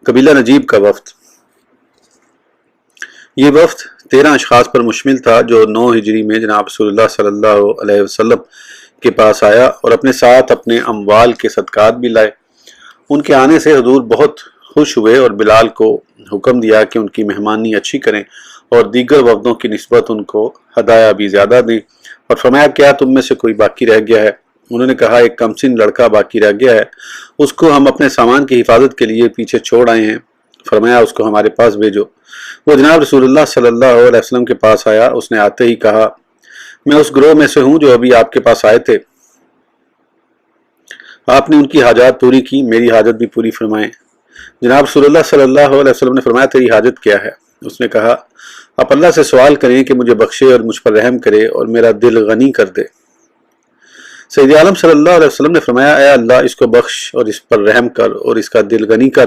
قبیلہ نجیب کا وفد۔ یہ وفد 13 اشخاص پر مشتمل تھا جو 9 ہجری میں جناب رسول اللہ صلی اللہ علیہ وسلم کے پاس آیا اور اپنے ساتھ اپنے اموال کے صدقات بھی لائے۔ ان کے آنے سے حضور بہت خوش ہوئے اور بلال کو حکم دیا کہ ان کی مہمانی اچھی کریں اور دیگر وفدوں کی نسبت ان کو ہدایہ بھی زیادہ دیں، اور فرمایا کیا تم میں سے کوئی باقی رہ گیا ہے؟ انہوں نے کہا ایک کمسن لڑکا باقی رہ گیا ہے، اس کو ہم اپنے سامان کی حفاظت کے لیے پیچھے چھوڑ آئے ہیں۔ فرمایا اس کو ہمارے پاس بھیجو۔ وہ جناب رسول اللہ صلی اللہ علیہ وسلم کے پاس آیا۔ اس نے آتے ہی کہا میں اس گروہ میں سے ہوں جو ابھی آپ کے پاس آئے تھے۔ آپ نے ان کی حاجات پوری کی، میری حاجت بھی پوری فرمائیں۔ جناب رسول اللہ صلی اللہ علیہ وسلم نے فرمایا تیری حاجت کیا ہے؟ اس نے کہا آپ اللہ سے سوال کریں کہ مجھے بخشے اور مجھ پر رحم کرے اور میرا دل غنی کر دے۔ سید عالم صلی اللہ علیہ وسلم نے فرمایا اے اللہ اس کو بخش اور اس پر رحم کر اور اس کا دل غنی کر۔